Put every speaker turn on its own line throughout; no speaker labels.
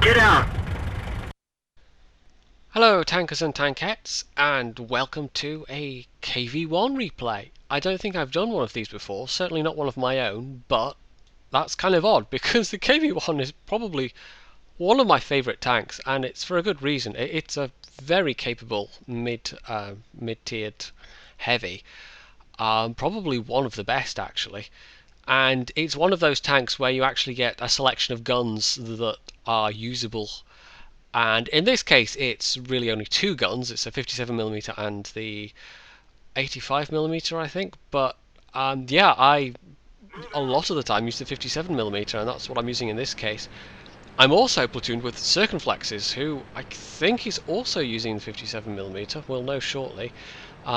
Get out!
Hello tankers and tankettes, and welcome to a KV-1 replay. I don't think I've done one of these before, certainly not one of my own, but that's kind of odd because the KV-1 is probably one of my favourite tanks, and it's for a good reason. It's a very capable mid-tiered heavy, probably one of the best actually. And it's one of those tanks where you actually get a selection of guns that are usable, and in this case it's really only two guns. It's a 57mm and the 85mm, I think, but yeah, I a lot of the time use the 57mm, and that's what I'm using in this case. I'm also platooned with Circumflexes, who I think is also using the 57mm. We'll know shortly.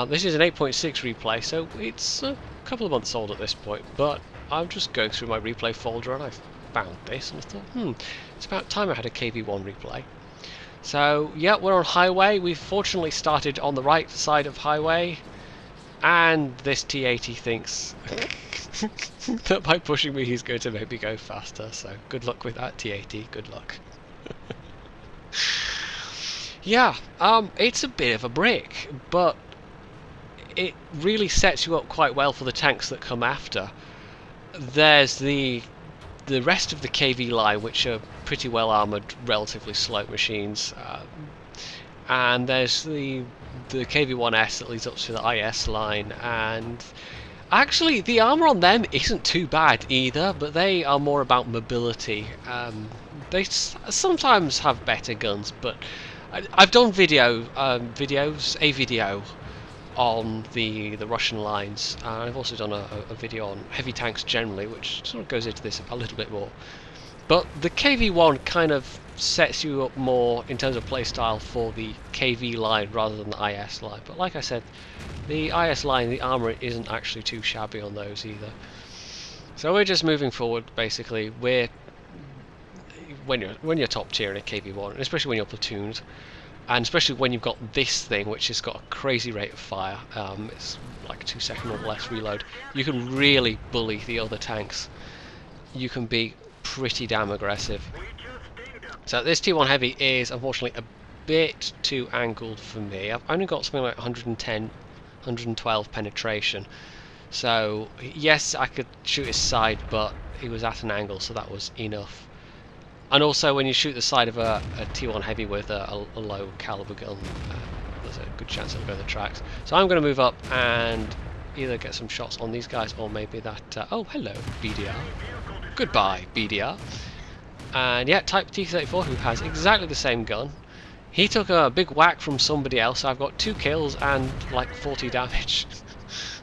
This is an 8.6 replay, so it's a couple of months old at this point, but I'm just going through my replay folder and I found this and I thought, it's about time I had a KV-1 replay. So yeah, we're on highway. We've fortunately started on the right side of highway, and this T80 thinks that by pushing me he's going to make me go faster, so good luck with that, T80, good luck. Yeah, it's a bit of a brick, but it really sets you up quite well for the tanks that come after. There's the rest of the KV line, which are pretty well armoured, relatively slow machines, and there's the KV-1S that leads up to the IS line, and actually the armour on them isn't too bad either, but they are more about mobility. They sometimes have better guns, but I've done a video on the Russian lines, and I've also done a video on heavy tanks generally, which sort of goes into this a little bit more. But the KV-1 kind of sets you up more in terms of playstyle for the KV line rather than the IS line. But like I said, the IS line, the armour isn't actually too shabby on those either. So we're just moving forward basically. When you're top tier in a KV-1, and especially when you're platooned, and especially when you've got this thing which has got a crazy rate of fire, it's like a 2-second or less reload, you can really bully the other tanks. You can be pretty damn aggressive. So this T1 Heavy is unfortunately a bit too angled for me. I've only got something like 110, 112 penetration. So yes, I could shoot his side, but he was at an angle, so that was enough. And also, when you shoot the side of a T1 Heavy with a low caliber gun, there's a good chance it'll go the tracks. So I'm going to move up and either get some shots on these guys, or maybe that... oh, hello, BDR. Goodbye, BDR. And yeah, Type T34, who has exactly the same gun. He took a big whack from somebody else, so I've got 2 kills and like 40 damage.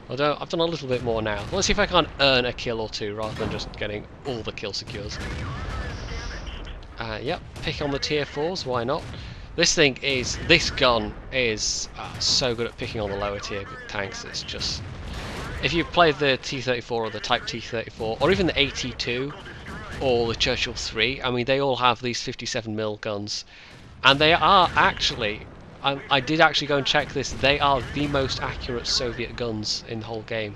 Although I've done a little bit more now. Let's see if I can't earn a kill or 2 rather than just getting all the kill secures. Yep, pick on the tier 4s, why not? This gun is so good at picking on the lower tier tanks. It's just, if you play the T34 or the Type T34, or even the AT2 or the Churchill 3, I mean, they all have these 57mm guns, and they are actually, I did actually go and check this, they are the most accurate Soviet guns in the whole game.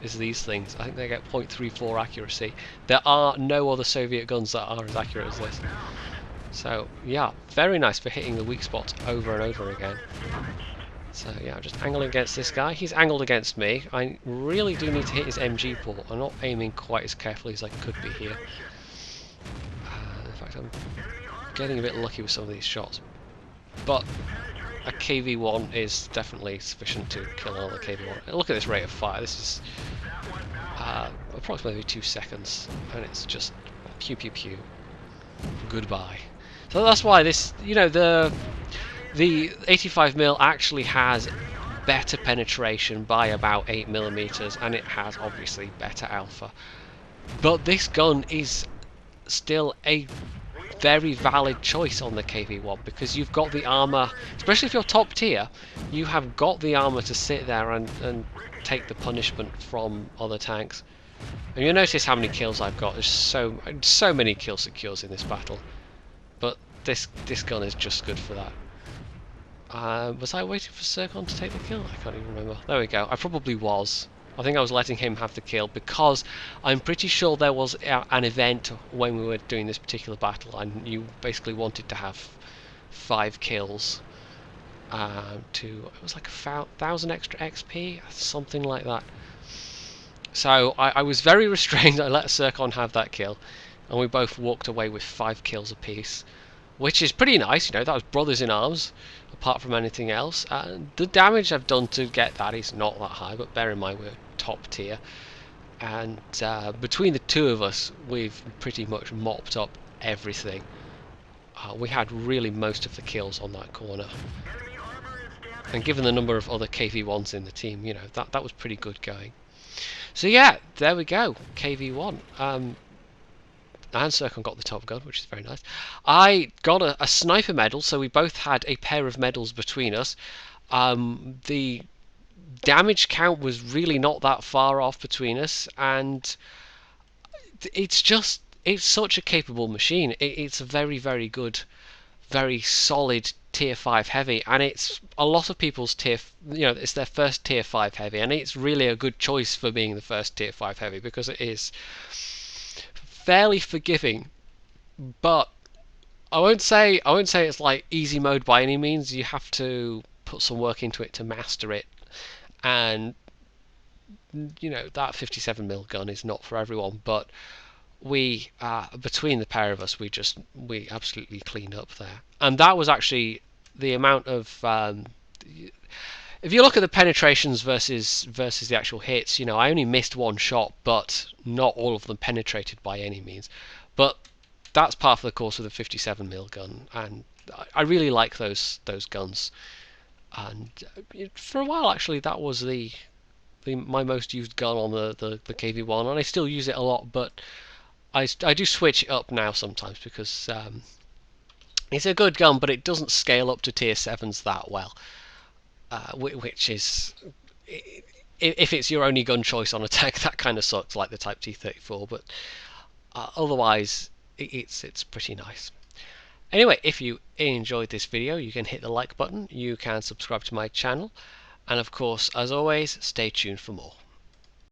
Is these things. I think they get 0.34 accuracy. There are no other Soviet guns that are as accurate as this. So yeah, very nice for hitting the weak spots over and over again. So yeah, just angling against this guy. He's angled against me. I really do need to hit his MG port. I'm not aiming quite as carefully as I could be here. In fact, I'm getting a bit lucky with some of these shots. But a KV-1 is definitely sufficient to kill another KV-1. Look at this rate of fire. This is approximately 2 seconds, and it's just pew pew pew. Goodbye. So that's why this, you know, the 85mm actually has better penetration by about 8mm, and it has obviously better alpha. But this gun is still a very valid choice on the KV-1 because you've got the armour, especially if you're top tier, you have got the armour to sit there and take the punishment from other tanks. And you'll notice how many kills I've got. There's so many kill secures in this battle, but this gun is just good for that. Was I waiting for Circon to take the kill? I can't even remember. There we go. I probably was. I think I was letting him have the kill because I'm pretty sure there was an event when we were doing this particular battle, and you basically wanted to have 5 kills it was like 1,000 extra XP, something like that. So I was very restrained. I let Zircon have that kill, and we both walked away with 5 kills apiece, which is pretty nice. You know, that was brothers in arms, apart from anything else. The damage I've done to get that is not that high, but bear in mind we're top tier, and between the two of us, we've pretty much mopped up everything. We had really most of the kills on that corner, and given the number of other KV-1s in the team, you know, that was pretty good going. So yeah, there we go, KV-1. And Zircon got the top gun, which is very nice. I got a sniper medal, so we both had a pair of medals between us. The damage count was really not that far off between us, and it's such a capable machine. It's a very, very good, very solid tier 5 heavy, and it's a lot of people's it's their first tier 5 heavy, and it's really a good choice for being the first tier 5 heavy because it is fairly forgiving. But I won't say it's like easy mode by any means. You have to put some work into it to master it, and you know, that 57mm gun is not for everyone, but we between the pair of us, we absolutely cleaned up there. And that was actually the amount of if you look at the penetrations versus the actual hits, you know, I only missed 1 shot, but not all of them penetrated by any means. But that's part of the course with a 57mm gun, and I really like those guns. And for a while, actually, that was my most used gun on the KV-1, and I still use it a lot, but I do switch it up now sometimes because it's a good gun, but it doesn't scale up to tier 7s that well, which is, if it's your only gun choice on attack, that kind of sucks, like the Type T34, but otherwise it's pretty nice. Anyway, if you enjoyed this video, you can hit the like button, you can subscribe to my channel, and of course, as always, stay tuned for more.